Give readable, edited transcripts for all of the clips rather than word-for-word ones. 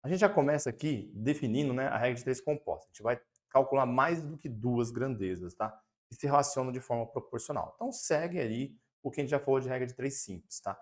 A gente já começa aqui definindo, né, a regra de três compostas. A gente vai calcular mais do que duas grandezas, tá? Que se relacionam de forma proporcional. Então segue aí o que a gente já falou de regra de três simples, tá?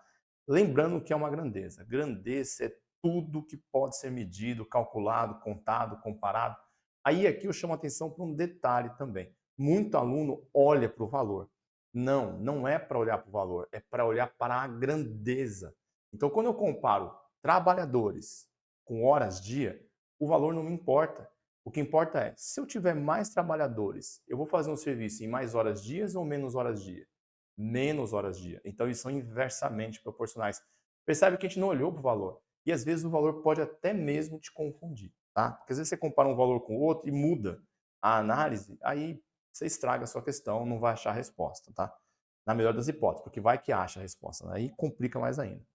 Lembrando o que é uma grandeza. Grandeza é tudo que pode ser medido, calculado, contado, comparado. Aí aqui eu chamo a atenção para um detalhe também. Muito aluno olha para o valor. Não, não é para olhar para o valor, é para olhar para a grandeza. Então, quando eu comparo trabalhadores com horas dia, o valor não me importa. O que importa é, se eu tiver mais trabalhadores, eu vou fazer um serviço em mais horas dias ou menos horas dia? Menos horas dia. Então, eles são inversamente proporcionais. Percebe que a gente não olhou para o valor. E às vezes o valor pode até mesmo te confundir, tá? Porque às vezes você compara um valor com o outro e muda a análise, aí você estraga a sua questão, não vai achar a resposta, tá? Na melhor das hipóteses, porque vai que acha a resposta, né? Aí complica mais ainda.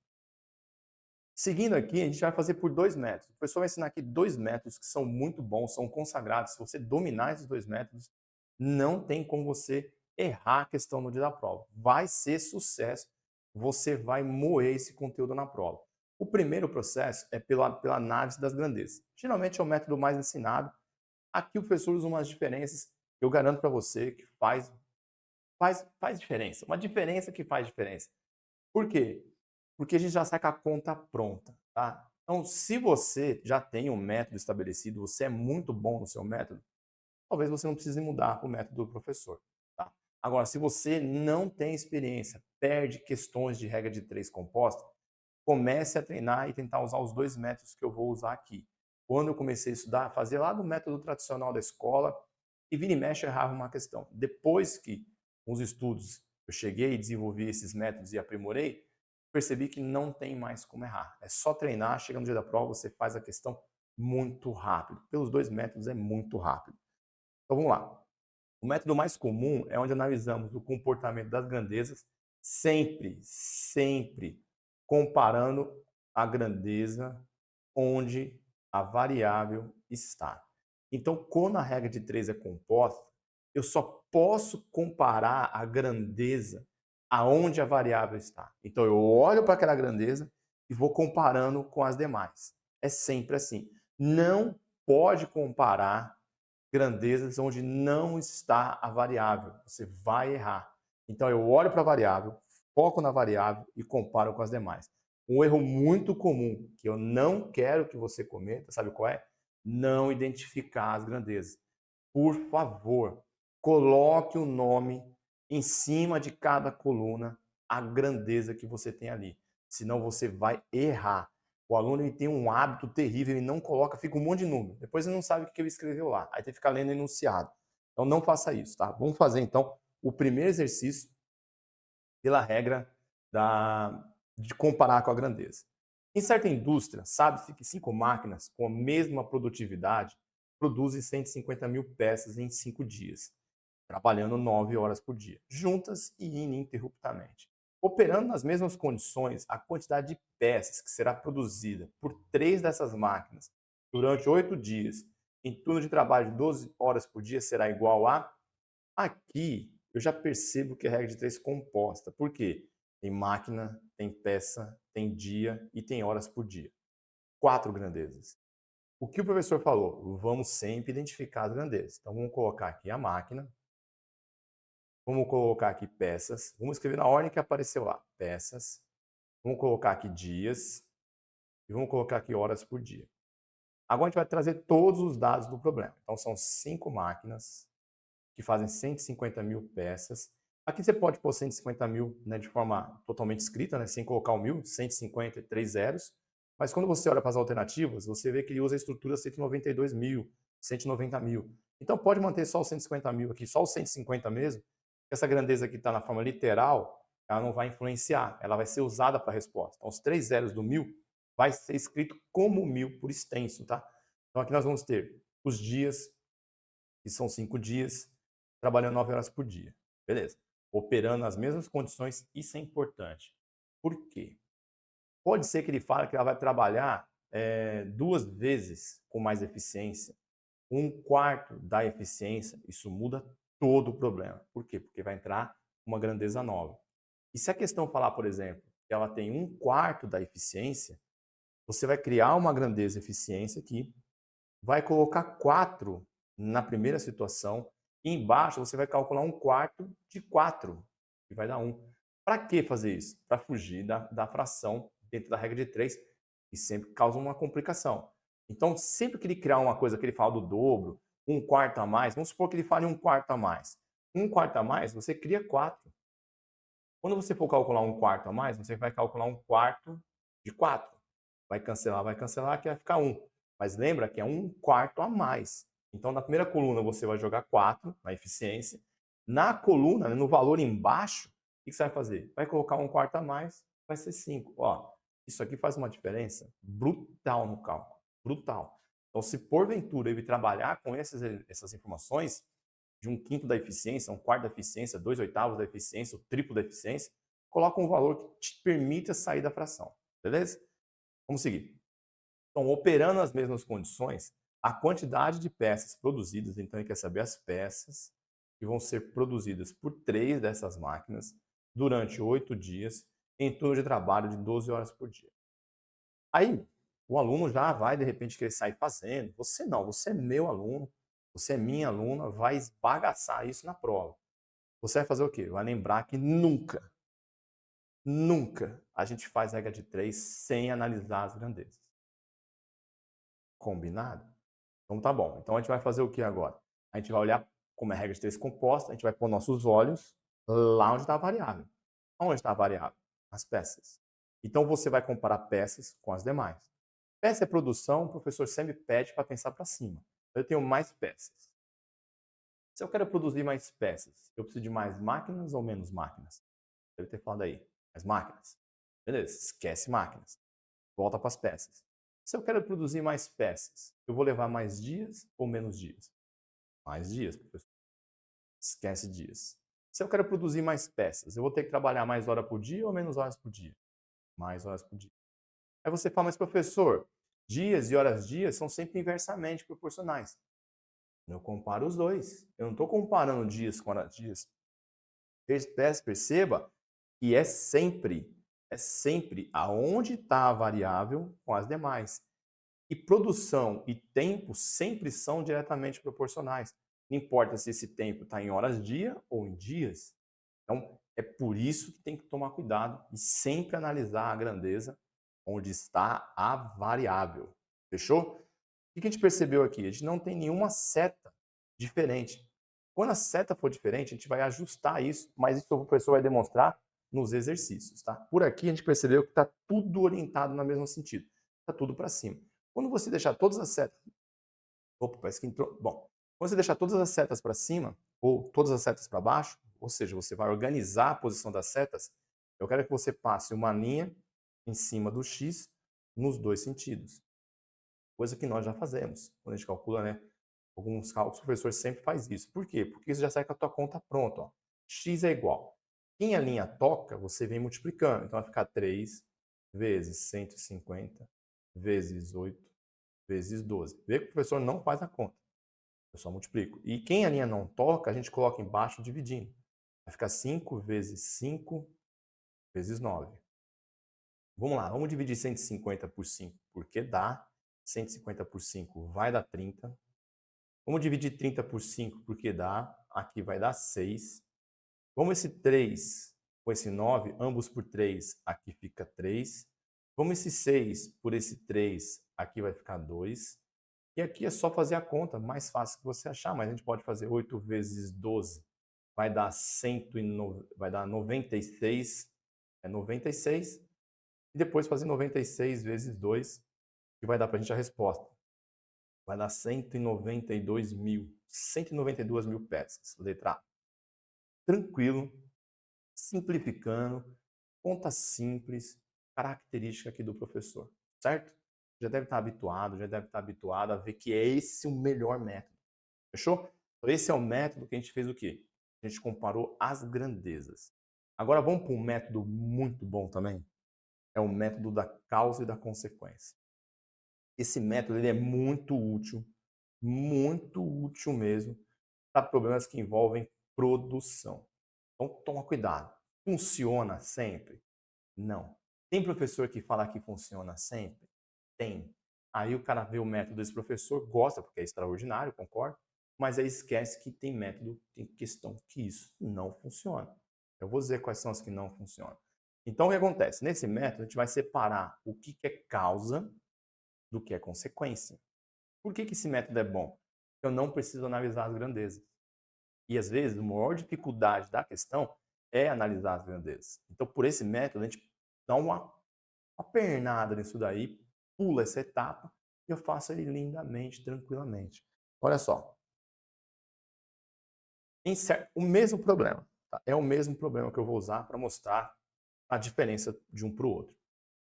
Seguindo aqui, a gente vai fazer por dois métodos. O professor vai ensinar aqui dois métodos que são muito bons, são consagrados. Se você dominar esses dois métodos, não tem como você errar a questão no dia da prova. Vai ser sucesso, você vai moer esse conteúdo na prova. O primeiro processo é pela análise das grandezas. Geralmente é o método mais ensinado. Aqui o professor usa umas diferenças que eu garanto para você que faz diferença. Uma diferença que faz diferença. Por quê? Porque a gente já sai com a conta pronta, tá? Então, se você já tem um método estabelecido, você é muito bom no seu método, talvez você não precise mudar para o método do professor, tá? Agora, se você não tem experiência, perde questões de regra de três composta, comece a treinar e tentar usar os dois métodos que eu vou usar aqui. Quando eu comecei a estudar, fazer lá no método tradicional da escola, e vira e mexe eu errava uma questão. Depois que, com os estudos, eu cheguei e desenvolvi esses métodos e aprimorei, percebi que não tem mais como errar. É só treinar, chega no dia da prova, você faz a questão muito rápido. Pelos dois métodos é muito rápido. Então vamos lá. O método mais comum é onde analisamos o comportamento das grandezas, sempre comparando a grandeza onde a variável está. Então, quando a regra de três é composta, eu só posso comparar a grandeza aonde a variável está. Então, eu olho para aquela grandeza e vou comparando com as demais. É sempre assim. Não pode comparar grandezas onde não está a variável. Você vai errar. Então, eu olho para a variável, foco na variável e comparo com as demais. Um erro muito comum que eu não quero que você cometa, sabe qual é? Não identificar as grandezas. Por favor, coloque o nome em cima de cada coluna, a grandeza que você tem ali. Senão você vai errar. O aluno ele tem um hábito terrível, ele não coloca, fica um monte de número. Depois ele não sabe o que ele escreveu lá. Aí tem que ficar lendo o enunciado. Então não faça isso, tá? Vamos fazer então o primeiro exercício pela regra de comparar com a grandeza. Em certa indústria, sabe-se que 5 máquinas com a mesma produtividade produzem 150 mil peças em 5 dias, trabalhando 9 horas por dia, juntas e ininterruptamente. Operando nas mesmas condições, a quantidade de peças que será produzida por 3 dessas máquinas durante 8 dias, em turno de trabalho de 12 horas por dia, será igual a. Aqui eu já percebo que é regra de três composta. Por quê? Tem máquina, tem peça, tem dia e tem horas por dia. 4 grandezas. O que o professor falou? Vamos sempre identificar as grandezas. Então vamos colocar aqui a máquina, vamos colocar aqui peças, vamos escrever na ordem que apareceu lá, peças, vamos colocar aqui dias e vamos colocar aqui horas por dia. Agora a gente vai trazer todos os dados do problema. Então são 5 máquinas, que fazem 150 mil peças. Aqui você pode pôr 150 mil, né, de forma totalmente escrita, né, sem colocar o 1000, 150 e 3 zeros. Mas quando você olha para as alternativas, você vê que ele usa a estrutura 192 mil, 190 mil. Então pode manter só os 150 mil aqui, só os 150 mesmo. Essa grandeza que está na forma literal, ela não vai influenciar, ela vai ser usada para a resposta. Então os 3 zeros do 1000 vai ser escrito como 1000 por extenso, tá? Então aqui nós vamos ter os dias, que são 5 dias, trabalhando 9 horas por dia. Beleza. Operando nas mesmas condições, isso é importante. Por quê? Pode ser que ele fale que ela vai trabalhar 2 vezes com mais eficiência, 1/4 da eficiência, isso muda todo o problema. Por quê? Porque vai entrar uma grandeza nova. E se a questão falar, por exemplo, que ela tem 1/4 da eficiência, Você vai criar uma grandeza e eficiência aqui, vai colocar 4 na primeira situação, e embaixo você vai calcular 1/4 de 4, que vai dar 1. Para que fazer isso? Para fugir da fração dentro da regra de 3, que sempre causa uma complicação. Então, sempre que ele criar uma coisa que ele fala do dobro, 1/4 a mais, vamos supor que ele fale 1/4 a mais. 1/4 a mais, você cria 4. Quando você for calcular 1/4 a mais, você vai calcular 1/4 de 4. Vai cancelar, que vai ficar 1. Mas lembra que é 1/4 a mais. Então, na primeira coluna, você vai jogar 4 na eficiência. Na coluna, no valor embaixo, o que você vai fazer? Vai colocar 1/4 a mais, vai ser 5. Ó, isso aqui faz uma diferença brutal no cálculo. Brutal. Então, se porventura ele trabalhar com essas informações, de 1/5 da eficiência, 1/4 da eficiência, 2/8 da eficiência, o triplo da eficiência, coloca um valor que te permita sair da fração. Beleza? Vamos seguir. Então, operando as mesmas condições, a quantidade de peças produzidas, então ele quer saber as peças que vão ser produzidas por 3 dessas máquinas durante 8 dias, em turno de trabalho de 12 horas por dia. Aí, o aluno já vai, de repente, querer sair fazendo. Você não, você é meu aluno, você é minha aluna, vai esbagaçar isso na prova. Você vai fazer o quê? Vai lembrar que nunca, nunca a gente faz regra de 3 sem analisar as grandezas. Combinado? Então tá bom. Então a gente vai fazer o que agora? A gente vai olhar como é a regra de 3 composta, a gente vai pôr nossos olhos lá onde está a variável. Onde está a variável? As peças. Então você vai comparar peças com as demais. Peça é produção, o professor sempre pede para pensar para cima. Eu tenho mais peças. Se eu quero produzir mais peças, eu preciso de mais máquinas ou menos máquinas? Deve ter falado aí. Mais máquinas. Beleza, esquece máquinas. Volta para as peças. Se eu quero produzir mais peças, eu vou levar mais dias ou menos dias? Mais dias, professor. Esquece dias. Se eu quero produzir mais peças, eu vou ter que trabalhar mais hora por dia ou menos horas por dia? Mais horas por dia. Aí você fala, mas professor, dias e horas-dias são sempre inversamente proporcionais. Eu comparo os dois. Eu não estou comparando dias com horas-dias. Perceba que é sempre aonde está a variável com as demais. E produção e tempo sempre são diretamente proporcionais. Não importa se esse tempo está em horas-dia ou em dias. Então, é por isso que tem que tomar cuidado e sempre analisar a grandeza onde está a variável. Fechou? O que a gente percebeu aqui? A gente não tem nenhuma seta diferente. Quando a seta for diferente, a gente vai ajustar isso, mas isso o professor vai demonstrar nos exercícios. Tá? Por aqui a gente percebeu que está tudo orientado no mesmo sentido. Está tudo para cima. Quando você deixar todas as setas... Opa, parece que entrou. Bom, quando você deixar todas as setas para cima, ou todas as setas para baixo, ou seja, você vai organizar a posição das setas, eu quero que você passe uma linha em cima do X nos dois sentidos. Coisa que nós já fazemos. Quando a gente calcula, né? Alguns cálculos, o professor sempre faz isso. Por quê? Porque isso já sai com a tua conta pronta. Ó. X é igual. Quem a linha toca, você vem multiplicando. Então vai ficar 3 vezes 150 vezes 8 vezes 12. Vê que o professor não faz a conta. Eu só multiplico. E quem a linha não toca, a gente coloca embaixo dividindo. Vai ficar 5 vezes 5 vezes 9. Vamos lá, vamos dividir 150 por 5, porque dá. 150 por 5 vai dar 30. Vamos dividir 30 por 5, porque dá. Aqui vai dar 6. Vamos esse 3 com esse 9, ambos por 3, aqui fica 3. Vamos esse 6 por esse 3, aqui vai ficar 2. E aqui é só fazer a conta, mais fácil que você achar, mas a gente pode fazer 8 vezes 12, vai dar 96, é 96. E depois fazer 96 vezes 2, que vai dar para a gente a resposta. Vai dar 192 mil. 192 mil peças. Letra A. Tranquilo, simplificando, conta simples, característica aqui do professor, certo? Já deve estar habituado, já deve estar habituado a ver que é esse o melhor método. Fechou? Então esse é o método que a gente fez o quê? A gente comparou as grandezas. Agora vamos para um método muito bom também. É o método da causa e da consequência. Esse método ele é muito útil mesmo, para problemas que envolvem produção. Então, toma cuidado. Funciona sempre? Não. Tem professor que fala que funciona sempre? Tem. Aí o cara vê o método desse professor, gosta, porque é extraordinário, concordo, mas aí esquece que tem método, tem questão que isso não funciona. Eu vou dizer quais são as que não funcionam. Então, o que acontece? Nesse método, a gente vai separar o que é causa do que é consequência. Por que esse método é bom? Eu não preciso analisar as grandezas. E, às vezes, a maior dificuldade da questão é analisar as grandezas. Então, por esse método, a gente dá uma pernada nisso daí, pula essa etapa e eu faço ele lindamente, tranquilamente. Olha só, o mesmo problema, tá? É o mesmo problema que eu vou usar para mostrar a diferença de um para o outro.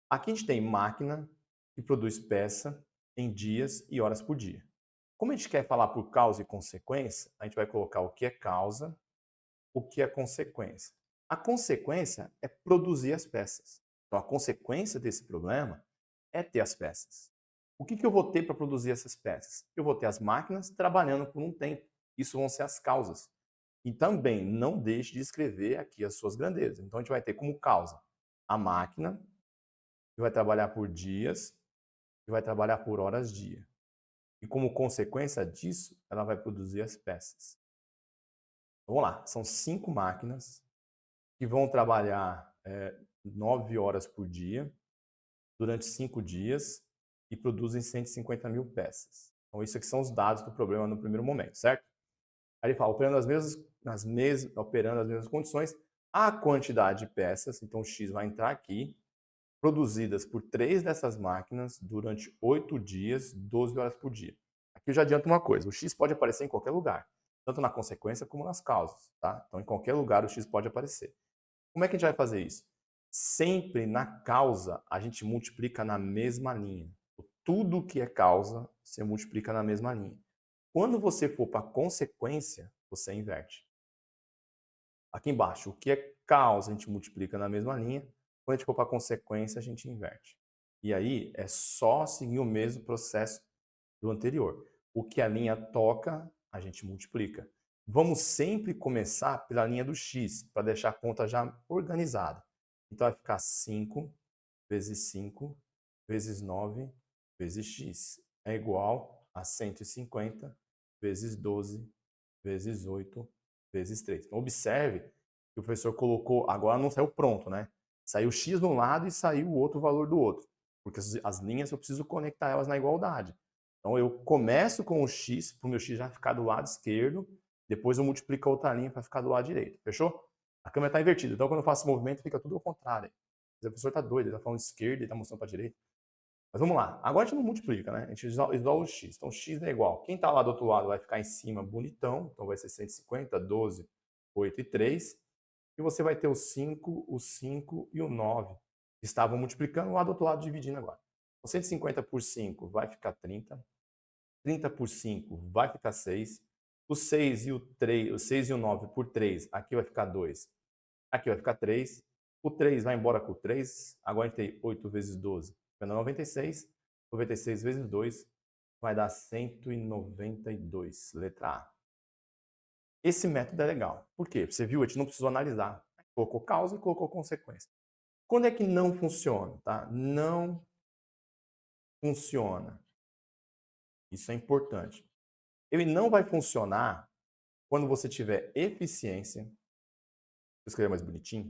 Aqui a gente tem máquina que produz peça em dias e horas por dia. Como a gente quer falar por causa e consequência, a gente vai colocar o que é causa, o que é consequência. A consequência é produzir as peças. Então, a consequência desse problema é ter as peças. O que eu vou ter para produzir essas peças? Eu vou ter as máquinas trabalhando por um tempo. Isso vão ser as causas. E também não deixe de escrever aqui as suas grandezas. Então, a gente vai ter como causa a máquina, que vai trabalhar por dias, que vai trabalhar por horas dia. E como consequência disso, ela vai produzir as peças. Vamos lá, são 5 máquinas que vão trabalhar 9 horas por dia, durante 5 dias, e produzem 150 mil peças. Então, isso aqui são os dados do problema no primeiro momento, certo? Aí ele fala, operando as mesmas condições, a quantidade de peças, então o X vai entrar aqui, produzidas por 3 dessas máquinas durante 8 dias, 12 horas por dia. Aqui eu já adianto uma coisa, o X pode aparecer em qualquer lugar, tanto na consequência como nas causas, tá? Então, em qualquer lugar o X pode aparecer. Como é que a gente vai fazer isso? Sempre na causa, a gente multiplica na mesma linha. Tudo que é causa, você multiplica na mesma linha. Quando você for para a consequência, você inverte. Aqui embaixo, o que é causa, a gente multiplica na mesma linha. Quando a gente for para a consequência, a gente inverte. E aí, é só seguir o mesmo processo do anterior. O que a linha toca, a gente multiplica. Vamos sempre começar pela linha do x, para deixar a conta já organizada. Então, vai ficar 5 vezes 5 vezes 9 vezes x é igual a 150 vezes 12 vezes 8 vezes 3. Então, observe que o professor colocou, agora não saiu pronto, né? Saiu x de um lado e saiu o outro valor do outro. Porque as linhas eu preciso conectar elas na igualdade. Então, eu começo com o x, para o meu x já ficar do lado esquerdo, depois eu multiplico a outra linha para ficar do lado direito. Fechou? A câmera está invertida, então quando eu faço esse movimento fica tudo ao contrário. O professor está doido, ele está falando de esquerda, ele está mostrando para a direita. Mas vamos lá, agora a gente não multiplica, né? A gente isola o x. Então, x é igual. Quem está lá do outro lado vai ficar em cima bonitão, então vai ser 150, 12, 8 e 3. E você vai ter o 5, o 5 e o 9. Estavam multiplicando, lá do outro lado dividindo agora. O 150 por 5 vai ficar 30. 30 por 5 vai ficar 6. O 6 e o 3, o 6 e o 9 por 3, aqui vai ficar 2. Aqui vai ficar 3. O 3 vai embora com o 3. Agora a gente tem 8 vezes 12, vai dar 96. 96 vezes 2 vai dar 192, letra A. Esse método é legal. Por quê? Você viu, a gente não precisou analisar. Colocou causa e colocou consequência. Quando é que não funciona? Tá? Não funciona. Isso é importante. Ele não vai funcionar quando você tiver eficiência. Vou escrever mais bonitinho.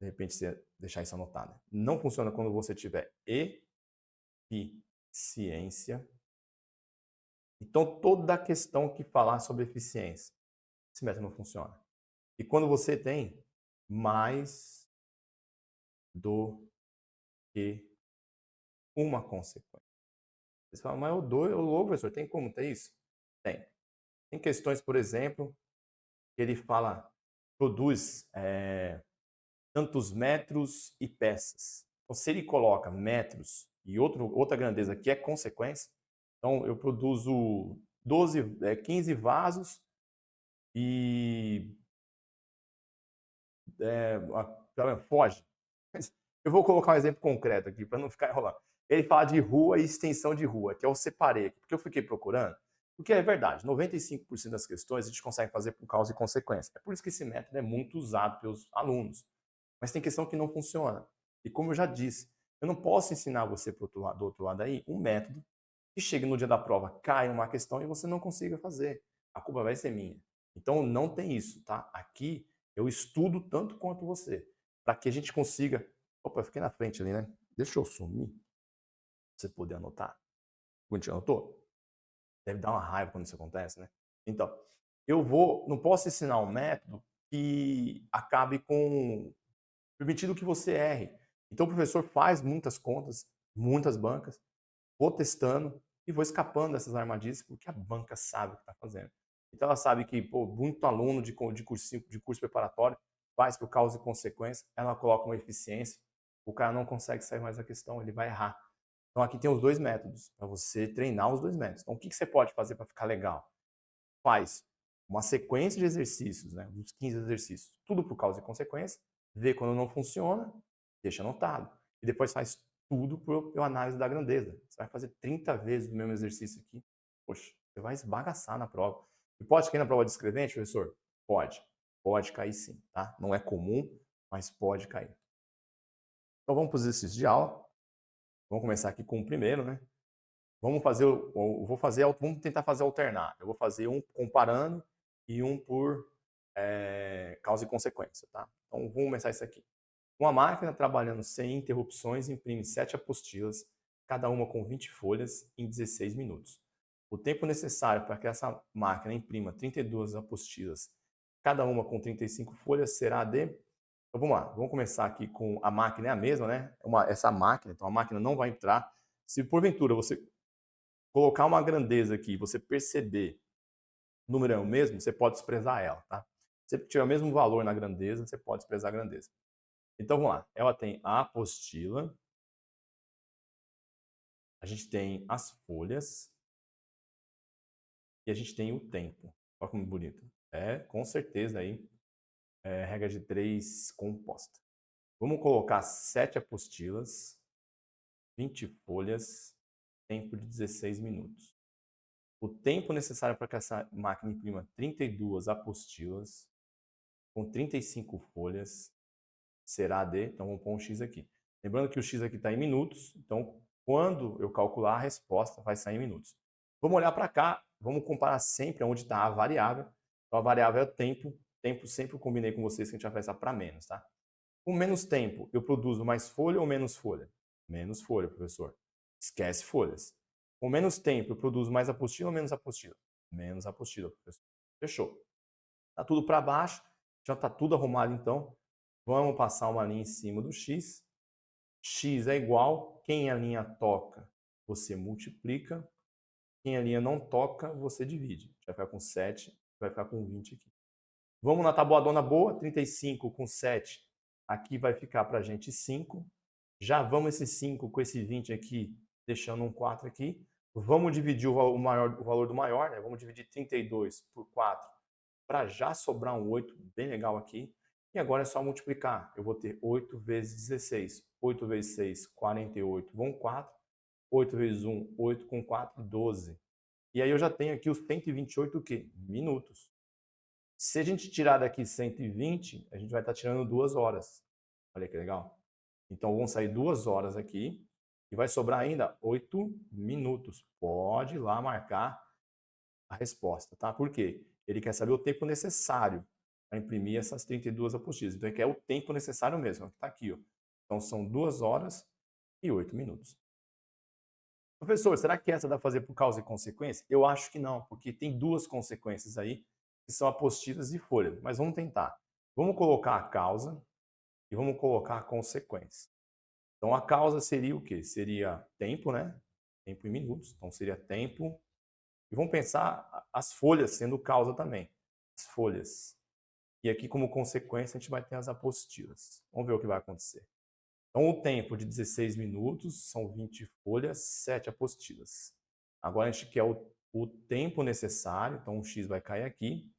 De repente você deixar isso anotado. Não funciona quando você tiver eficiência. Então, toda a questão que falar sobre eficiência, esse método não funciona. E quando você tem mais do que uma consequência. Você fala, mas eu louco, professor, tem como ter isso? Tem. Tem questões, por exemplo, que ele fala, produz tantos metros e peças. Então, se ele coloca metros e outra grandeza que é consequência, então eu produzo 15 vasos e foge. Eu vou colocar um exemplo concreto aqui para não ficar enrolando. Ele fala de rua e extensão de rua, que eu separei aqui, porque eu fiquei procurando. Porque é verdade, 95% das questões a gente consegue fazer por causa e consequência. É por isso que esse método é muito usado pelos alunos. Mas tem questão que não funciona. E como eu já disse, Eu não posso ensinar você do outro lado aí um método que chegue no dia da prova, cai uma questão e você não consiga fazer. A culpa vai ser minha. Então não tem isso, tá? Aqui eu estudo tanto quanto você, para que a gente consiga. Opa, eu fiquei na frente ali, né? Deixa eu sumir, pra você poder anotar. Você anotou? Deve dar uma raiva quando isso acontece, né? Então, não posso ensinar um método que acabe com permitindo que você erre. Então o professor faz muitas contas, muitas bancas, vou testando e vou escapando dessas armadilhas porque a banca sabe o que está fazendo. Então ela sabe que pô, muito aluno de curso preparatório faz por causa e consequência, ela coloca uma eficiência, o cara não consegue sair mais da questão, ele vai errar. Então aqui tem os dois métodos, para você treinar os dois métodos. Então o que você pode fazer para ficar legal? Faz uma sequência de exercícios, né, uns 15 exercícios, tudo por causa e consequência, vê quando não funciona, deixa anotado. E depois faz tudo por análise da grandeza. Você vai fazer 30 vezes o mesmo exercício aqui. Poxa, você vai esbagaçar na prova. E pode cair na prova de escrevente, professor? Pode. Pode cair sim, tá? Não é comum, mas pode cair. Então vamos para os exercícios de aula. Vamos começar aqui com o primeiro, né? Vamos tentar fazer alternar. Eu vou fazer um comparando e um por causa e consequência, tá? Então vamos começar isso aqui. Uma máquina trabalhando sem interrupções imprime 7 apostilas, cada uma com 20 folhas, em 16 minutos. O tempo necessário para que essa máquina imprima 32 apostilas, cada uma com 35 folhas, será de... Então vamos lá, vamos começar aqui com a máquina, é a mesma, né? Essa máquina, então a máquina não vai entrar. Se porventura você colocar uma grandeza aqui e você perceber o número é o mesmo, você pode desprezar ela, tá? Se tiver o mesmo valor na grandeza, você pode desprezar a grandeza. Então vamos lá, ela tem a apostila, a gente tem as folhas e a gente tem o tempo. Olha como bonito. É, com certeza aí, regra de 3 composta. Vamos colocar 7 apostilas, 20 folhas, tempo de 16 minutos. O tempo necessário para que essa máquina imprima 32 apostilas com 35 folhas será de... Então vamos pôr um x aqui. Lembrando que o x aqui está em minutos, então quando eu calcular a resposta vai sair em minutos. Vamos olhar para cá, vamos comparar sempre onde está a variável. Então a variável é o tempo. Tempo sempre eu combinei com vocês que a gente vai fazer para menos, tá? Com menos tempo, eu produzo mais folha ou menos folha? Menos folha, professor. Esquece folhas. Com menos tempo, eu produzo mais apostila ou menos apostila? Menos apostila, professor. Fechou. Tá tudo para baixo, já está tudo arrumado então. Vamos passar uma linha em cima do x. X é igual, quem a linha toca, você multiplica. Quem a linha não toca, você divide. Vai ficar com 7, vai ficar com 20 aqui. Vamos na tabuadona boa, 35 com 7. Aqui vai ficar para a gente 5. Já vamos esse 5 com esse 20 aqui, deixando um 4 aqui. Vamos dividir o valor do maior, né? Vamos dividir 32 por 4 para já sobrar um 8 bem legal aqui. E agora é só multiplicar. Eu vou ter 8 vezes 16. 8 vezes 6, 48. Vão 4. 8 vezes 1, 8 com 4, 12. E aí eu já tenho aqui os 128 o quê? Minutos. Se a gente tirar daqui 120, a gente vai estar tirando 2 horas. Olha que legal. Então vão sair 2 horas aqui e vai sobrar ainda 8 minutos. Pode ir lá marcar a resposta, tá? Por quê? Ele quer saber o tempo necessário para imprimir essas 32 apostilas. Então ele quer o tempo necessário mesmo, que está aqui, ó. Então são 2 horas e 8 minutos. Professor, será que essa dá para fazer por causa e consequência? Eu acho que não, porque tem duas consequências aí, que são apostilas e folha. Mas vamos tentar. Vamos colocar a causa e vamos colocar a consequência. Então a causa seria o quê? Seria tempo, né? Tempo em minutos. Então seria tempo. E vamos pensar as folhas sendo causa também. As folhas. E aqui, como consequência, a gente vai ter as apostilas. Vamos ver o que vai acontecer. Então, o tempo de 16 minutos são 20 folhas, 7 apostilas. Agora, a gente quer o tempo necessário, então o x vai cair aqui,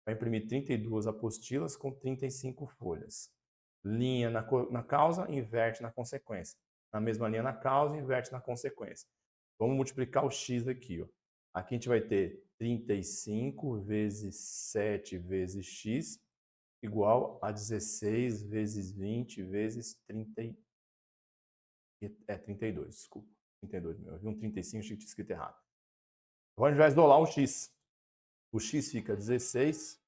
vai imprimir 32 apostilas com 35 folhas. Linha na causa, inverte na consequência. Na mesma linha na causa, inverte na consequência. Vamos multiplicar o x aqui. Ó. Aqui a gente vai ter 35 vezes 7 vezes x igual a 16 vezes 20 vezes 30. É 32, desculpa. 32 meu. Eu vi um 35, achei que tinha escrito errado. Agora a gente vai isolar o x. O x fica 16.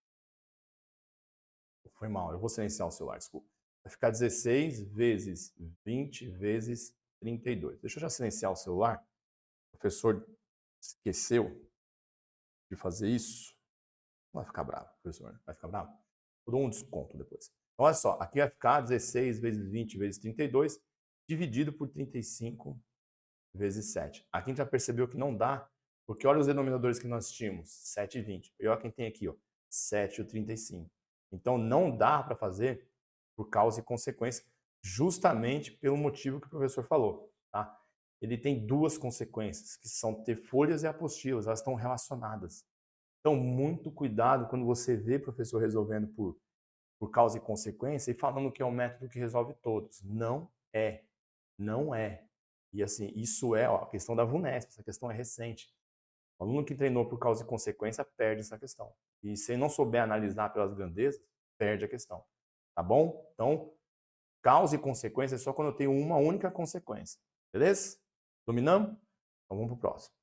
Foi mal, eu vou silenciar o celular, desculpa. Vai ficar 16 vezes 20 vezes 32. Deixa eu já silenciar o celular. O professor esqueceu de fazer isso. Não vai ficar bravo, professor. Vai ficar bravo? Eu dou um desconto depois. Então, olha só, aqui vai ficar 16 vezes 20 vezes 32, dividido por 35 vezes 7. Aqui a gente já percebeu que não dá, porque olha os denominadores que nós tínhamos, 7 e 20. E olha quem tem aqui, ó, 7 e o 35. Então, não dá para fazer por causa e consequência, justamente pelo motivo que o professor falou. Tá? Ele tem duas consequências, que são ter folhas e apostilas, elas estão relacionadas. Então, muito cuidado quando você vê professor resolvendo por causa e consequência e falando que é um método que resolve todos. Não é. Não é. E assim, isso é a questão da VUNESP, essa questão é recente. O aluno que treinou por causa e consequência perde essa questão. E se ele não souber analisar pelas grandezas, perde a questão. Tá bom? Então, causa e consequência é só quando eu tenho uma única consequência. Beleza? Dominamos? Então vamos para o próximo.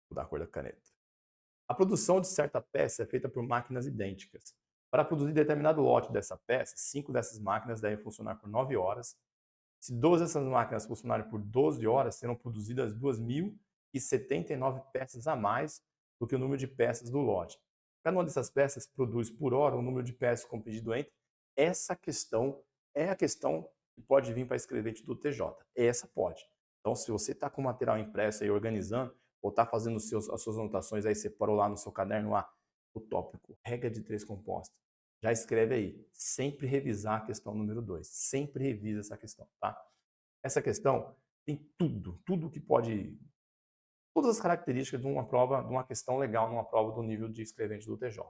Vou dar a cor da caneta. A produção de certa peça é feita por máquinas idênticas. Para produzir determinado lote dessa peça, 5 dessas máquinas devem funcionar por 9 horas. Se 12 dessas máquinas funcionarem por 12 horas, serão produzidas 2.079 peças a mais do que o número de peças do lote. Cada uma dessas peças produz por hora o número de peças competido entre. Essa questão é a questão que pode vir para escrevente do TJ. Essa pode. Então, se você está com o material impresso aí organizando, ou está fazendo as suas anotações, aí você parou lá no seu caderno lá, o tópico, regra de 3 composta. Já escreve aí, sempre revisar a questão número 2. Sempre revisa essa questão, tá? Essa questão tem tudo que pode, todas as características de uma prova, de uma questão legal numa prova do nível de escrevente do TJ.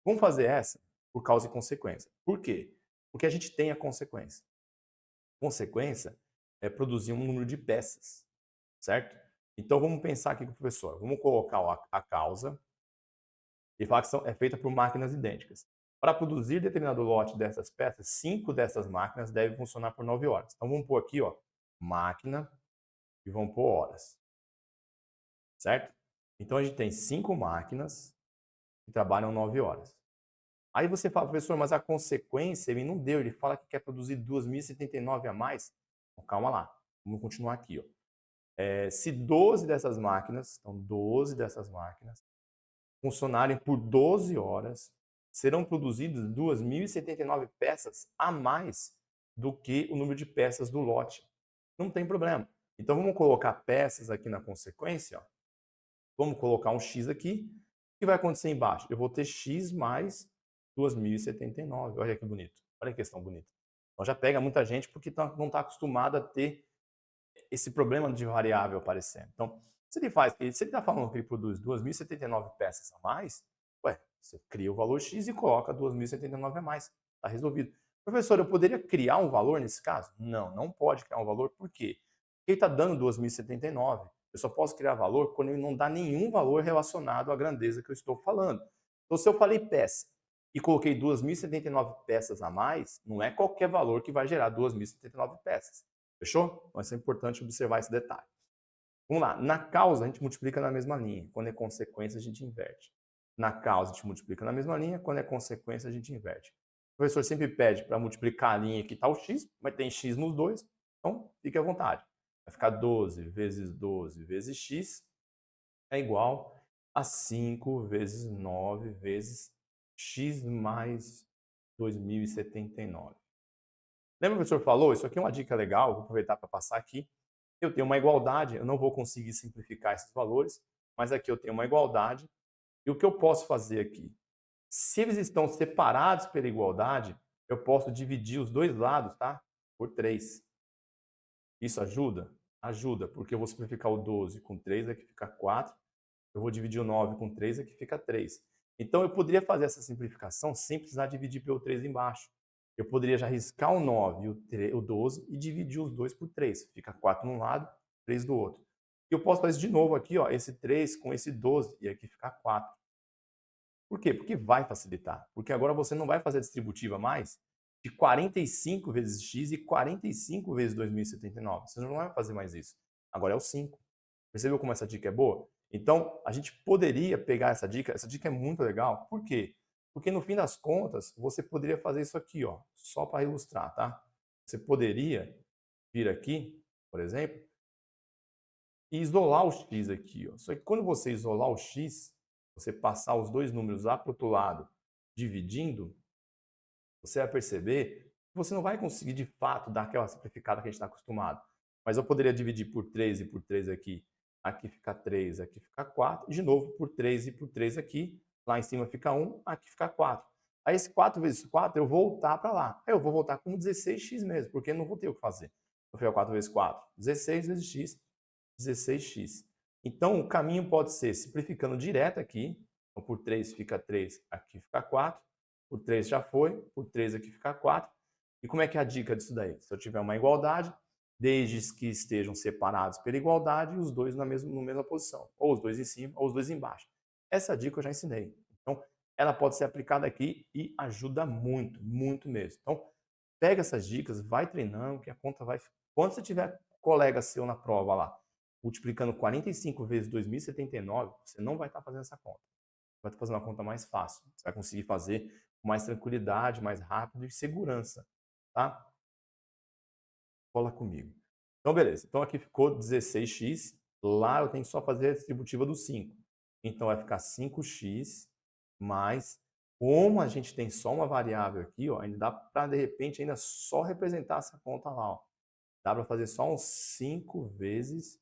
Vamos fazer essa por causa e consequência. Por quê? Porque a gente tem a consequência. Consequência é produzir um número de peças, certo? Então vamos pensar aqui com o professor. Vamos colocar a causa e falar que é feita por máquinas idênticas. Para produzir determinado lote dessas peças, 5 dessas máquinas devem funcionar por 9 horas. Então vamos pôr aqui, ó, máquina e vamos pôr horas. Certo? Então a gente tem 5 máquinas que trabalham 9 horas. Aí você fala, professor, mas a consequência ele não deu, ele fala que quer produzir 2.079 a mais. Então, calma lá, vamos continuar aqui. Ó. Se 12 dessas máquinas, então 12 dessas máquinas, funcionarem por 12 horas, serão produzidas 2.079 peças a mais do que o número de peças do lote. Não tem problema. Então vamos colocar peças aqui na consequência. Ó. Vamos colocar um x aqui. O que vai acontecer embaixo? Eu vou ter x mais 2.079. Olha que bonito. Olha que questão bonita. Então já pega muita gente porque não está acostumada a ter esse problema de variável aparecendo. Então, se ele está falando que ele produz 2.079 peças a mais, você cria o valor x e coloca 2.079 a mais. Está resolvido. Professor, eu poderia criar um valor nesse caso? Não, não pode criar um valor. Por quê? Porque ele está dando 2.079. Eu só posso criar valor quando ele não dá nenhum valor relacionado à grandeza que eu estou falando. Então, se eu falei peça e coloquei 2.079 peças a mais, não é qualquer valor que vai gerar 2.079 peças. Fechou? Então, é importante observar esse detalhe. Vamos lá. Na causa, a gente multiplica na mesma linha. Quando é consequência, a gente inverte. Na causa, a gente multiplica na mesma linha. Quando é consequência, a gente inverte. O professor sempre pede para multiplicar a linha que está o x, mas tem x nos dois. Então, fique à vontade. Vai ficar 12 vezes x é igual a 5 vezes 9 vezes x mais 2.079. Lembra que o professor falou? Isso aqui é uma dica legal, vou aproveitar para passar aqui. Eu tenho uma igualdade, eu não vou conseguir simplificar esses valores, mas aqui eu tenho uma igualdade. E o que eu posso fazer aqui? Se eles estão separados pela igualdade, eu posso dividir os dois lados, tá? Por 3. Isso ajuda? Ajuda, porque eu vou simplificar o 12 com 3, aqui fica 4. Eu vou dividir o 9 com 3, aqui fica 3. Então, eu poderia fazer essa simplificação sem precisar dividir pelo 3 embaixo. Eu poderia já riscar o 9 e o 12 e dividir os dois por 3. Fica 4 de um lado, 3 do outro. E eu posso fazer de novo aqui, ó, esse 3 com esse 12, e aqui fica 4. Por quê? Porque vai facilitar. Porque agora você não vai fazer a distributiva mais, de 45 vezes x e 45 vezes 2079. Você não vai fazer mais isso. Agora é o 5. Percebeu como essa dica é boa? Então, a gente poderia pegar essa dica é muito legal. Por quê? Porque no fim das contas, você poderia fazer isso aqui, ó, só para ilustrar, tá? Você poderia vir aqui, por exemplo, e isolar o x aqui, ó. Só que quando você isolar o x, você passar os dois números lá para o outro lado, dividindo, você vai perceber que você não vai conseguir de fato dar aquela simplificada que a gente está acostumado. Mas eu poderia dividir por 3 e por 3 aqui. Aqui fica 3, aqui fica 4. De novo, por 3 e por 3 aqui. Lá em cima fica 1, aqui fica 4. Aí esse 4 vezes 4 eu vou voltar para lá. Aí eu vou voltar com 16x mesmo, porque eu não vou ter o que fazer. Eu fiz 4 vezes 4. 16 vezes x, 16x. Então o caminho pode ser simplificando direto aqui. Então por 3 fica 3, aqui fica 4. Por 3 já foi, por 3 aqui fica 4. E como é que é a dica disso daí? Se eu tiver uma igualdade, desde que estejam separados pela igualdade, os dois na mesma posição. Ou os dois em cima, ou os dois embaixo. Essa dica eu já ensinei. Então, ela pode ser aplicada aqui e ajuda muito, muito mesmo. Então, pega essas dicas, vai treinando, que a conta vai... Quando você tiver colega seu na prova lá, multiplicando 45 vezes 2079, você não vai estar fazendo essa conta. Vai estar fazendo uma conta mais fácil. Você vai conseguir fazer com mais tranquilidade, mais rápido e segurança, tá? Cola comigo. Então, beleza. Então, aqui ficou 16x. Lá eu tenho que só fazer a distributiva do 5. Então, vai ficar 5x mais... Como a gente tem só uma variável aqui, ó, ainda dá para, de repente, ainda só representar essa conta lá. Ó. Dá para fazer só uns 5 vezes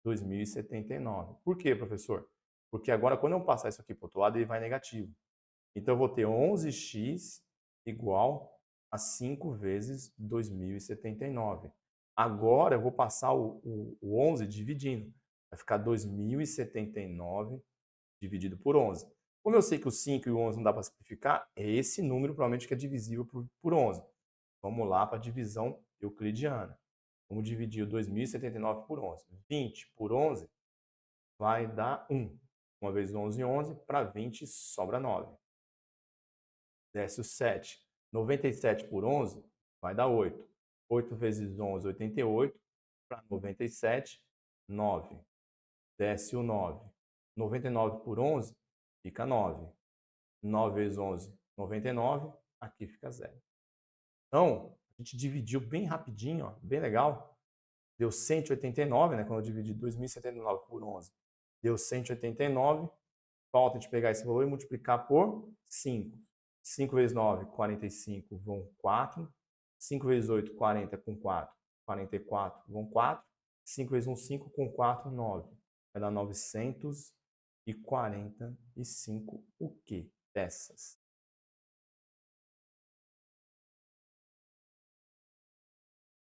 2079. Por quê, professor? Porque agora, quando eu passar isso aqui para o outro lado, ele vai negativo. Então, eu vou ter 11x igual a 5 vezes 2079. Agora, eu vou passar o 11 dividindo. Vai ficar 2079 dividido por 11. Como eu sei que o 5 e o 11 não dá para simplificar, é esse número provavelmente que é divisível por 11. Vamos lá para a divisão euclidiana. Vamos dividir o 2079 por 11. 20 por 11 vai dar 1. Uma vez 11, 11, para 20 sobra 9. Desce o 7. 97 por 11 vai dar 8. 8 vezes 11, 88. Para 97, 9. Desce o 9. 99 por 11 fica 9. 9 vezes 11, 99. Aqui fica 0. Então, a gente dividiu bem rapidinho, ó, bem legal. Deu 189, né? Quando eu dividi 2079 por 11, deu 189. Falta a gente pegar esse valor e multiplicar por 5. 5 vezes 9, 45, vão 4. 5 vezes 8, 40 com 4, 44, vão 4. 5 vezes 1, 5, com 4, 9. Vai dar 945 o quê? Peças.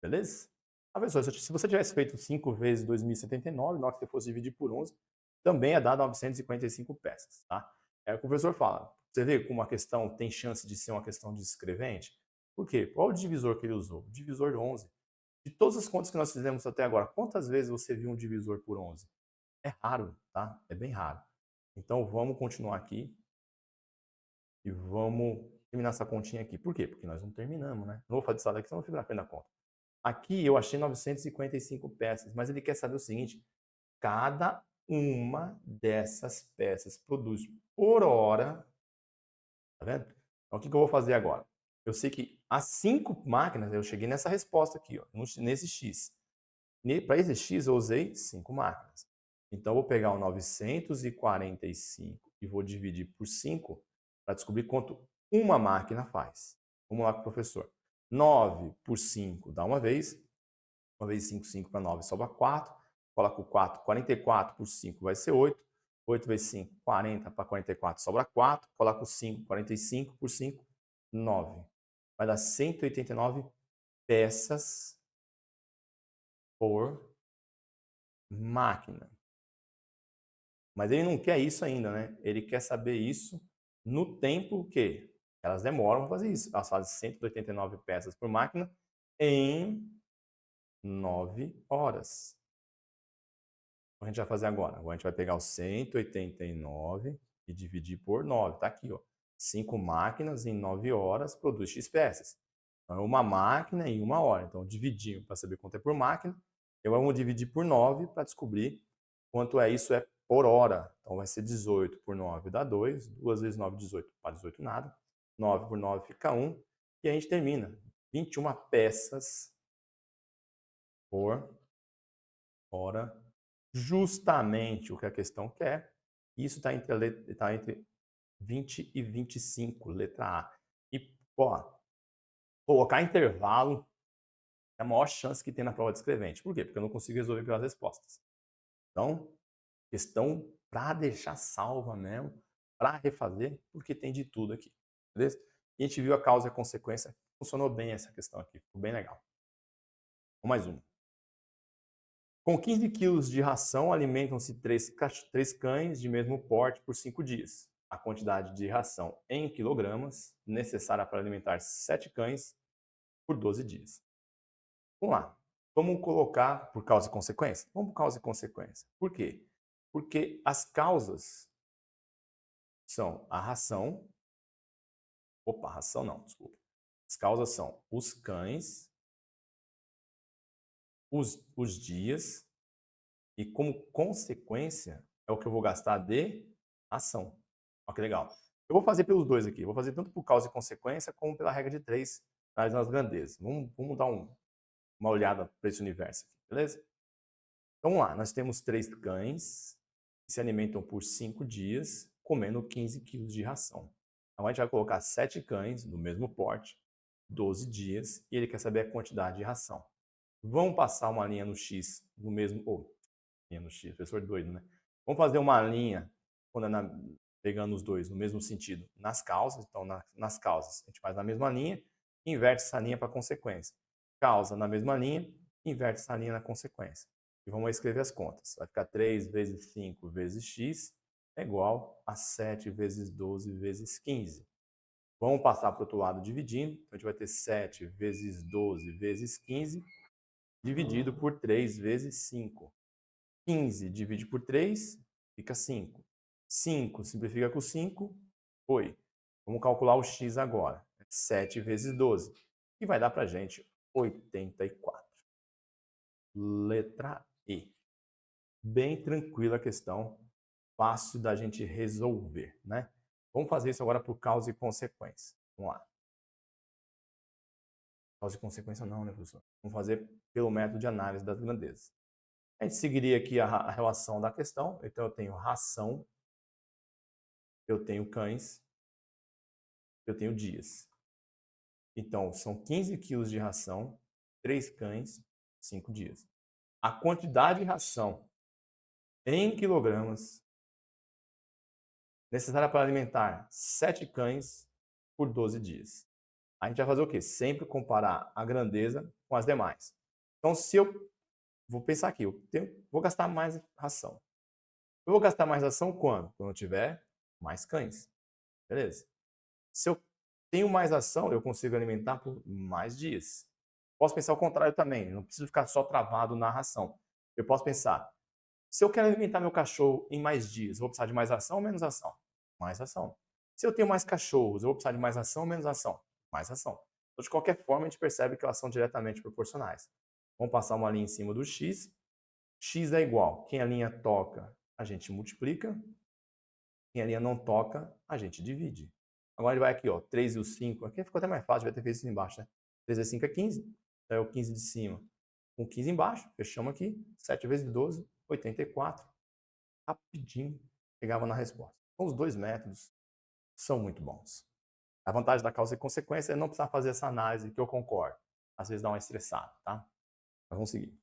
Beleza? Professor, se você tivesse feito 5 vezes 2079, na hora que você fosse dividir por 11, também ia dar 955 peças, tá? É o que o professor fala. Você vê como a questão tem chance de ser uma questão descrevente? Por quê? Qual o divisor que ele usou? O divisor 11. De todas as contas que nós fizemos até agora, quantas vezes você viu um divisor por 11? É raro, tá? É bem raro. Então, vamos continuar aqui e vamos terminar essa continha aqui. Por quê? Porque nós não terminamos, né? Não vou fazer isso daqui, senão não fica na frente da conta. Aqui eu achei 955 peças, mas ele quer saber o seguinte: cada uma dessas peças produz por hora, tá vendo? Então o que eu vou fazer agora? Eu sei que as 5 máquinas, eu cheguei nessa resposta aqui, ó, nesse X. Para esse X eu usei 5 máquinas. Então eu vou pegar o 945 e vou dividir por 5 para descobrir quanto uma máquina faz. Vamos lá com o professor. 9 por 5 dá uma vez. 1 vezes 5, 5 para 9 sobra 4. Coloca o 4, 44 por 5 vai ser 8. 8 vezes 5, 40 para 44 sobra 4. Coloca o 5, 45 por 5, 9. Vai dar 189 peças por máquina. Mas ele não quer isso ainda, né? Ele quer saber isso no tempo que elas demoram para fazer isso. Elas fazem 189 peças por máquina em 9 horas. A gente vai fazer agora. Agora a gente vai pegar o 189 e dividir por 9. Está aqui, ó. 5 máquinas em 9 horas produz X peças. Então, é uma máquina em 1 hora. Então, dividindo para saber quanto é por máquina, eu vou dividir por 9 para descobrir quanto é isso por hora. Então, vai ser 18 por 9 dá 2. 2 vezes 9, 18. Para 18 nada. 9 por 9 fica 1. E a gente termina. 21 peças por hora. Justamente o que a questão quer. Isso está entre 20 e 25, letra A. E, colocar intervalo é a maior chance que tem na prova de escrevente. Por quê? Porque eu não consigo resolver pelas respostas. Então, questão para deixar salva mesmo, para refazer, porque tem de tudo aqui. Beleza? E a gente viu a causa e a consequência. Funcionou bem essa questão aqui, ficou bem legal. Vamos mais uma. Com 15 quilos de ração, alimentam-se 3 cães de mesmo porte por 5 dias. A quantidade de ração em quilogramas necessária para alimentar 7 cães por 12 dias. Vamos lá. Vamos colocar por causa e consequência? Vamos por causa e consequência. Por quê? Porque as causas são a ração. Opa, ração não, desculpa. As causas são os cães, os dias, e como consequência é o que eu vou gastar de ação. Olha que legal. Eu vou fazer pelos dois aqui. Eu vou fazer tanto por causa e consequência, como pela regra de 3 nas grandezas. Vamos dar uma olhada para esse universo aqui, beleza? Então, vamos lá. Nós temos 3 cães que se alimentam por 5 dias, comendo 15 quilos de ração. Então, a gente vai colocar 7 cães do mesmo porte, 12 dias, e ele quer saber a quantidade de ração. Vamos passar uma linha no X no mesmo... linha no X, professor doido, né? Vamos fazer uma linha, pegando os dois no mesmo sentido, nas causas. Então, nas causas, a gente faz na mesma linha, inverte essa linha para a consequência. Causa na mesma linha, inverte essa linha na consequência. E vamos escrever as contas. Vai ficar 3 vezes 5 vezes x é igual a 7 vezes 12 vezes 15. Vamos passar para o outro lado dividindo. Então, a gente vai ter 7 vezes 12 vezes 15, dividido por 3 vezes 5. 15 divide por 3, fica 5. 5 simplifica com 5, foi. Vamos calcular o x agora. 7 vezes 12. E vai dar para a gente 84. Letra E. Bem tranquila a questão, fácil da gente resolver, né? Vamos fazer isso agora por causa e consequência. Vamos lá. Causa e consequência não, né, professor? Vamos fazer pelo método de análise das grandezas. A gente seguiria aqui a relação da questão. Então, eu tenho ração, eu tenho cães, eu tenho dias. Então, são 15 quilos de ração, 3 cães, 5 dias. A quantidade de ração em quilogramas necessária para alimentar 7 cães por 12 dias. A gente vai fazer o quê? Sempre comparar a grandeza com as demais. Então, se eu vou pensar aqui, vou gastar mais ração. Eu vou gastar mais ração quando? Quando eu tiver mais cães. Beleza? Se eu tenho mais ação, eu consigo alimentar por mais dias. Posso pensar o contrário também, não preciso ficar só travado na ração. Eu posso pensar, se eu quero alimentar meu cachorro em mais dias, eu vou precisar de mais ação ou menos ação? Mais ação. Se eu tenho mais cachorros, eu vou precisar de mais ação ou menos ação? Mais ação. Então, de qualquer forma, a gente percebe que elas são diretamente proporcionais. Vamos passar uma linha em cima do x. X é igual. Quem a linha toca, a gente multiplica. Quem a linha não toca, a gente divide. Agora ele vai aqui, ó, 3 e o 5. Aqui ficou até mais fácil, vai ter feito isso embaixo, né? 3 vezes 5 é 15. Então é o 15 de cima com 15 embaixo. Fechamos aqui. 7 vezes 12, 84. Rapidinho, chegava na resposta. Então os dois métodos são muito bons. A vantagem da causa e consequência é não precisar fazer essa análise, que eu concordo. Às vezes dá uma estressada, tá? Mas vamos seguir.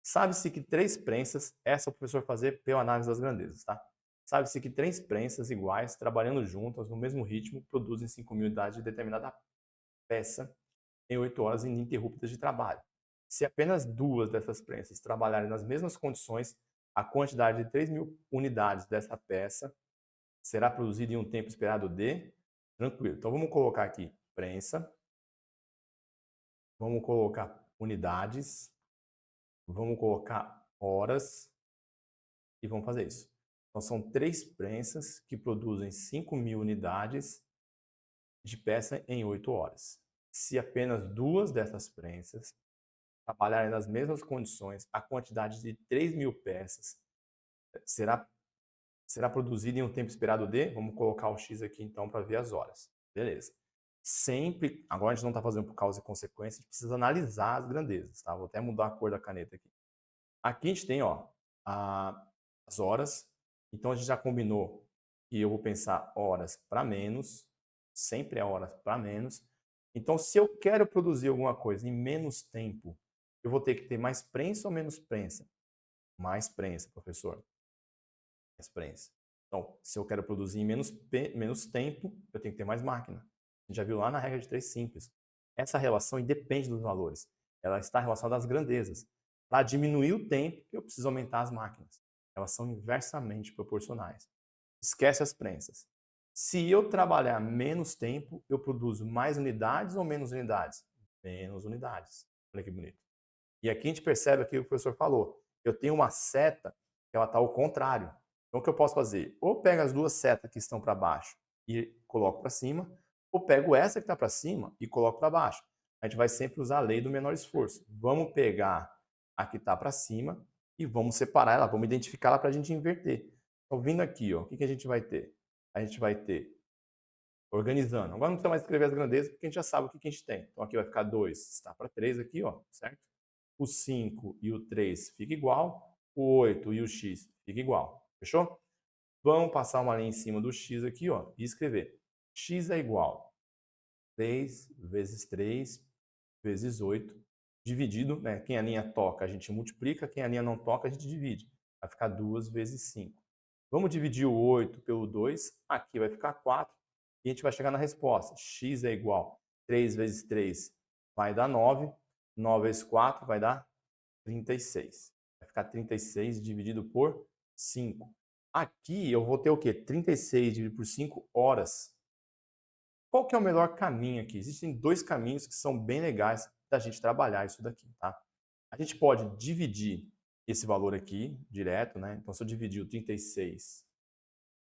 Sabe-se que 3 prensas, essa o professor fazer pela análise das grandezas, tá? Sabe-se que 3 prensas iguais, trabalhando juntas, no mesmo ritmo, produzem 5.000 unidades de determinada peça em 8 horas ininterruptas de trabalho. Se apenas 2 dessas prensas trabalharem nas mesmas condições, a quantidade de 3.000 unidades dessa peça será produzida em um tempo esperado de... Tranquilo. Então, vamos colocar aqui prensa, vamos colocar unidades, vamos colocar horas e vamos fazer isso. Então, são 3 prensas que produzem 5.000 unidades de peça em 8 horas. Se apenas 2 dessas prensas trabalharem nas mesmas condições, a quantidade de 3.000 peças será produzida em um tempo esperado de, vamos colocar o X aqui então para ver as horas. Beleza. Sempre, agora a gente não está fazendo por causa e consequência, a gente precisa analisar as grandezas, tá? Vou até mudar a cor da caneta aqui. Aqui a gente tem, ó, as horas. Então a gente já combinou que eu vou pensar horas para menos, sempre é horas para menos. Então se eu quero produzir alguma coisa em menos tempo, eu vou ter que ter mais prensa ou menos prensa? Mais prensa, professor. Mais prensa. Então, se eu quero produzir em menos tempo, eu tenho que ter mais máquina. A gente já viu lá na regra de 3 simples. Essa relação independe dos valores. Ela está relacionada às grandezas. Para diminuir o tempo, eu preciso aumentar as máquinas. Elas são inversamente proporcionais. Esquece as prensas. Se eu trabalhar menos tempo, eu produzo mais unidades ou menos unidades? Menos unidades. Olha que bonito. E aqui a gente percebe aquilo que o professor falou. Eu tenho uma seta que ela está ao contrário. Então o que eu posso fazer? Ou pego as 2 setas que estão para baixo e coloco para cima, ou pego essa que está para cima e coloco para baixo. A gente vai sempre usar a lei do menor esforço. Vamos pegar a que está para cima e vamos separar ela, vamos identificar ela para a gente inverter. Então vindo aqui, ó, o que a gente vai ter? A gente vai ter, organizando. Agora não precisa mais escrever as grandezas, porque a gente já sabe o que a gente tem. Então aqui vai ficar 2, está para 3 aqui, ó, certo? O 5 e o 3 fica igual, o 8 e o x fica igual. Fechou? Vamos passar uma linha em cima do x aqui, ó, e escrever. X é igual a 3 vezes 3 vezes 8, dividido, né? Quem a linha toca, a gente multiplica, quem a linha não toca, a gente divide. Vai ficar 2 vezes 5. Vamos dividir o 8 pelo 2, aqui vai ficar 4, e a gente vai chegar na resposta. X é igual a 3 vezes 3 vai dar 9, 9 vezes 4 vai dar 36. Vai ficar 36 dividido por 5. Aqui eu vou ter o quê? 36 dividido por 5 horas. Qual que é o melhor caminho aqui? Existem 2 caminhos que são bem legais da gente trabalhar isso daqui, tá? A gente pode dividir esse valor aqui direto, né? Então, se eu dividir o 36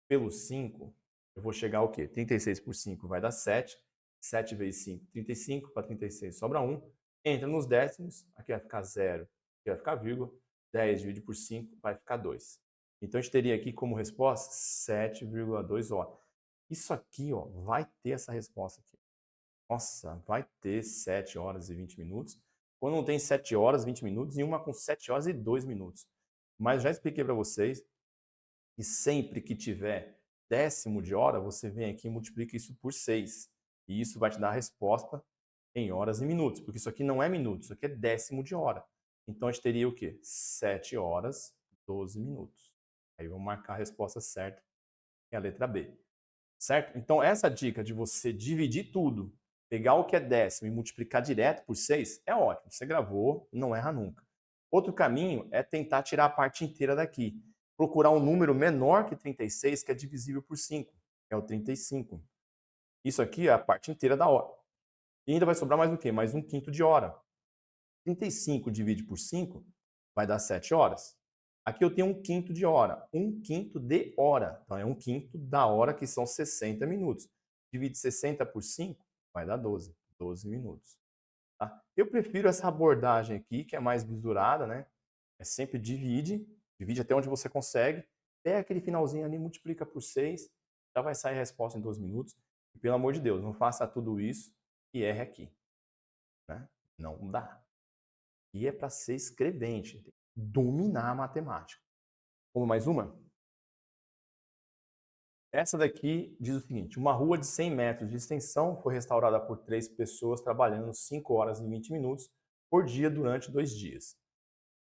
pelo 5, eu vou chegar ao quê? 36 por 5 vai dar 7. 7 vezes 5, 35. Para 36 sobra 1. Entra nos décimos. Aqui vai ficar 0. Aqui vai ficar vírgula. 10 dividido por 5 vai ficar 2. Então, a gente teria aqui como resposta 7,2 horas. Isso aqui, ó, vai ter essa resposta aqui. Nossa, vai ter 7 horas e 20 minutos. Quando não tem 7 horas e 20 minutos e uma com 7 horas e 2 minutos. Mas já expliquei para vocês que sempre que tiver décimo de hora, você vem aqui e multiplica isso por 6. E isso vai te dar a resposta em horas e minutos, porque isso aqui não é minutos, isso aqui é décimo de hora. Então a gente teria o quê? 7 horas, 12 minutos. Aí vamos marcar a resposta certa, que é a letra B. Certo? Então essa dica de você dividir tudo, pegar o que é décimo e multiplicar direto por 6 é ótimo. Você gravou, não erra nunca. Outro caminho é tentar tirar a parte inteira daqui. Procurar um número menor que 36, que é divisível por 5, que é o 35. Isso aqui é a parte inteira da hora. E ainda vai sobrar mais o quê? Mais 1/5 de hora. 35 divide por 5 vai dar 7 horas. Aqui eu tenho 1/5 de hora. 1/5 de hora. Então é 1/5 da hora, que são 60 minutos. Divide 60 por 5 vai dar 12. 12 minutos. Tá? Eu prefiro essa abordagem aqui, que é mais bisurada, né? É sempre divide até onde você consegue, pega aquele finalzinho ali, multiplica por 6, já vai sair a resposta em 12 minutos. E, pelo amor de Deus, não faça tudo isso e erre aqui. Né? Não dá. E é para ser escrevente, tem que dominar a matemática. Vamos mais uma? Essa daqui diz o seguinte: uma rua de 100 metros de extensão foi restaurada por 3 pessoas trabalhando 5 horas e 20 minutos por dia durante 2 dias.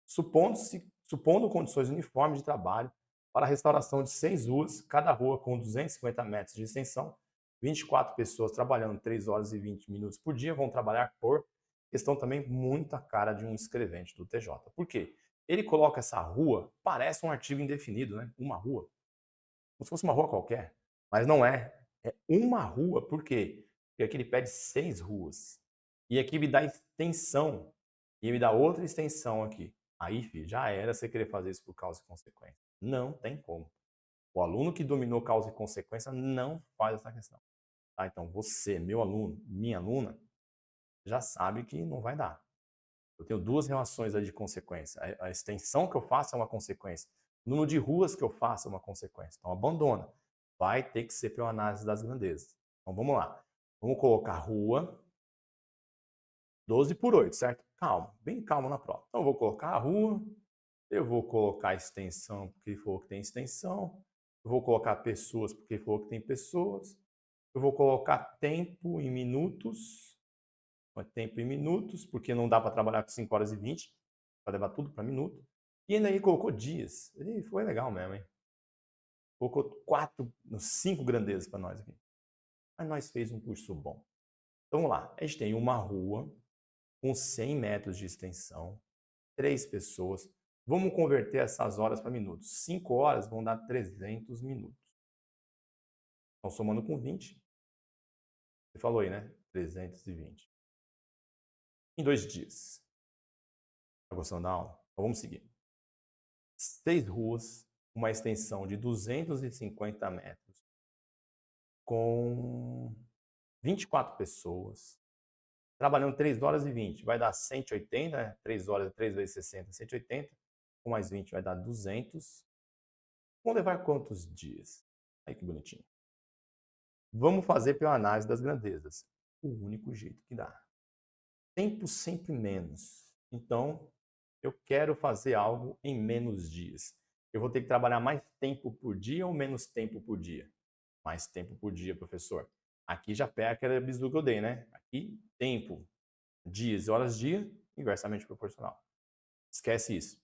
Supondo condições uniformes de trabalho para a restauração de 6 ruas, cada rua com 250 metros de extensão, 24 pessoas trabalhando 3 horas e 20 minutos por dia vão trabalhar por questão também muito a cara de um escrevente do TJ. Por quê? Ele coloca essa rua, parece um artigo indefinido, né? Uma rua. Como se fosse uma rua qualquer. Mas não é. É uma rua. Por quê? Porque aqui ele pede 6 ruas. E aqui me dá extensão. E me dá outra extensão aqui. Aí, filho, já era você querer fazer isso por causa e consequência. Não tem como. O aluno que dominou causa e consequência não faz essa questão. Tá? Então, você, meu aluno, minha aluna, já sabe que não vai dar. Eu tenho duas relações aí de consequência. A extensão que eu faço é uma consequência. O número de ruas que eu faço é uma consequência. Então, abandona. Vai ter que ser pela análise das grandezas. Então, vamos lá. Vamos colocar rua 12 por 8, certo? Calma, bem calmo na prova. Então, eu vou colocar a rua, eu vou colocar a extensão, porque ele falou que tem extensão. Eu vou colocar pessoas, porque ele falou que tem pessoas. Eu vou colocar tempo em minutos. Tempo em minutos, porque não dá para trabalhar com 5 horas e 20, para levar tudo para minuto. E ainda aí colocou dias. Ele foi legal mesmo, hein? Colocou 5 grandezas para nós aqui. Mas nós fez um curso bom. Então vamos lá. A gente tem uma rua com 100 metros de extensão, 3 pessoas. Vamos converter essas horas para minutos. 5 horas vão dar 300 minutos. Então, somando com 20, você falou aí, né? 320. Em 2 dias. Está gostando da aula? Então, vamos seguir. 6 ruas, uma extensão de 250 metros, com 24 pessoas, trabalhando 3 horas e 20, vai dar 180, né? 3 horas, 3 vezes 60, 180, com mais 20 vai dar 200. Vão levar quantos dias? Aí que bonitinho. Vamos fazer pela análise das grandezas. O único jeito que dá. Tempo sempre menos. Então, eu quero fazer algo em menos dias. Eu vou ter que trabalhar mais tempo por dia ou menos tempo por dia? Mais tempo por dia, professor. Aqui já pega aquela bizu que eu dei, né? Aqui, tempo, dias e horas dia, inversamente proporcional. Esquece isso.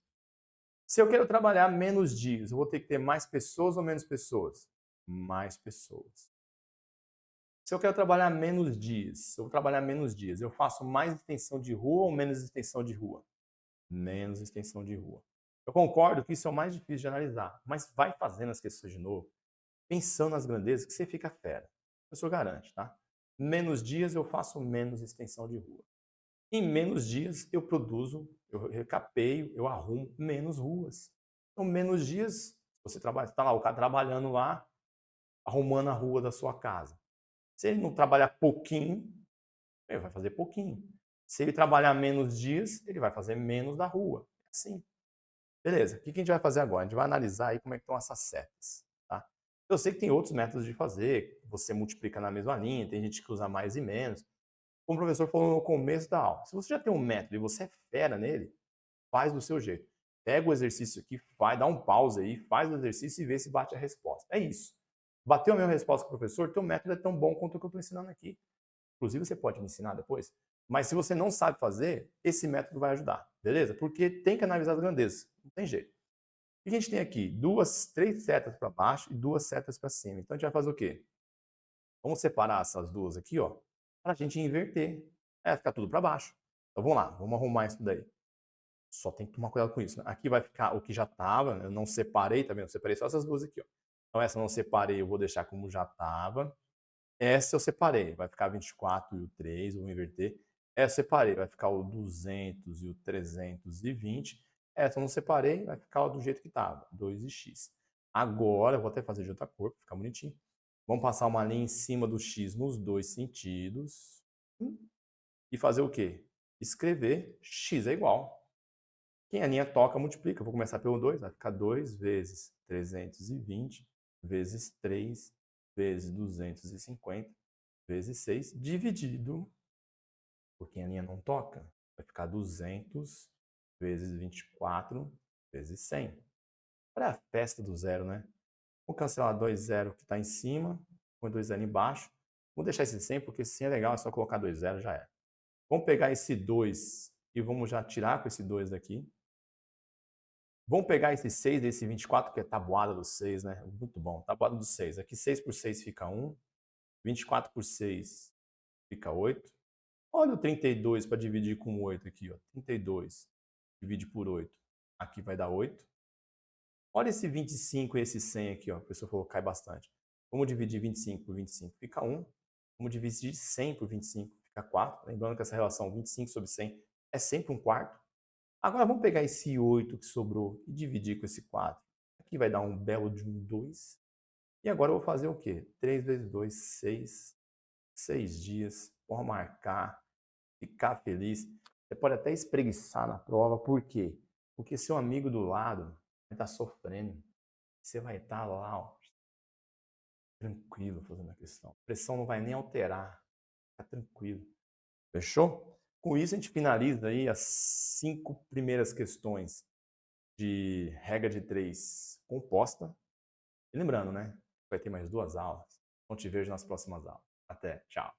Se eu quero trabalhar menos dias, eu vou ter que ter mais pessoas ou menos pessoas? Mais pessoas. Se eu quero trabalhar menos dias, eu vou trabalhar menos dias, eu faço mais extensão de rua ou menos extensão de rua? Menos extensão de rua. Eu concordo que isso é o mais difícil de analisar, mas vai fazendo as questões de novo, pensando nas grandezas, que você fica fera. O professor garante, tá? Menos dias eu faço menos extensão de rua. Em menos dias eu produzo, eu recapeio, eu arrumo menos ruas. Então, menos dias, você trabalha, está lá, o cara trabalhando lá, arrumando a rua da sua casa. Se ele não trabalhar pouquinho, ele vai fazer pouquinho. Se ele trabalhar menos dias, ele vai fazer menos da rua. É assim. Beleza, o que a gente vai fazer agora? A gente vai analisar aí como é que estão essas setas. Tá? Eu sei que tem outros métodos de fazer, você multiplica na mesma linha, tem gente que usa mais e menos. Como o professor falou no começo da aula, se você já tem um método e você é fera nele, faz do seu jeito. Pega o exercício aqui, dá um pause aí, faz o exercício e vê se bate a resposta. É isso. Bateu a mesma resposta com o professor, teu método é tão bom quanto o que eu estou ensinando aqui. Inclusive, você pode me ensinar depois. Mas se você não sabe fazer, esse método vai ajudar, beleza? Porque tem que analisar as grandezas, não tem jeito. O que a gente tem aqui? Três setas para baixo e 2 setas para cima. Então, a gente vai fazer o quê? Vamos separar essas duas aqui, ó, para a gente inverter. Vai ficar tudo para baixo. Então, vamos lá, vamos arrumar isso daí. Só tem que tomar cuidado com isso, né? Aqui vai ficar o que já estava, né? Eu não separei, tá vendo? Eu separei só essas duas aqui, ó. Então, essa eu não separei, eu vou deixar como já estava. Essa eu separei, vai ficar 24 e o 3, vou inverter. Essa eu separei, vai ficar o 200 e o 320. Essa eu não separei, vai ficar do jeito que estava, 2 e x. Agora, eu vou até fazer de outra cor, para ficar bonitinho. Vamos passar uma linha em cima do x nos dois sentidos. E fazer o quê? Escrever x é igual. Quem a linha toca, multiplica. Eu vou começar pelo 2, vai ficar 2 vezes 320 vezes 3 vezes 250 vezes 6, dividido por quem a linha não toca. Vai ficar 200 vezes 24 vezes 100. Olha a festa do zero, né? Vou cancelar 2 zero que está em cima, põe 2 zero embaixo. Vou deixar esse 100 porque esse 100 é legal, é só colocar 2 zero já é. Vamos pegar esse 2 e vamos já tirar com esse 2 daqui. Vamos pegar esse 6 desse 24, que é tabuada do 6, né? Muito bom, tabuada do 6. Aqui 6 por 6 fica 1, 24 por 6 fica 8. Olha o 32 para dividir com 8 aqui, ó. 32 divide por 8, aqui vai dar 8. Olha esse 25 e esse 100 aqui, ó. A pessoa falou que cai bastante. Vamos dividir 25 por 25, fica 1. Vamos dividir 100 por 25, fica 4. Lembrando que essa relação 25 sobre 100 é sempre um quarto. Agora vamos pegar esse 8 que sobrou e dividir com esse 4. Aqui vai dar um belo de um 2. E agora eu vou fazer o quê? 3 vezes 2, 6. 6 dias. Vou marcar. ficar feliz. Você pode até espreguiçar na prova, por quê? Porque seu amigo do lado vai estar sofrendo. Você vai estar lá, ó, tranquilo fazendo a questão. A pressão não vai nem alterar. Fica tranquilo. Fechou? Com isso, a gente finaliza aí as 5 primeiras questões de regra de 3 composta. E lembrando, né? Vai ter mais 2 aulas. Então te vejo nas próximas aulas. Até, tchau.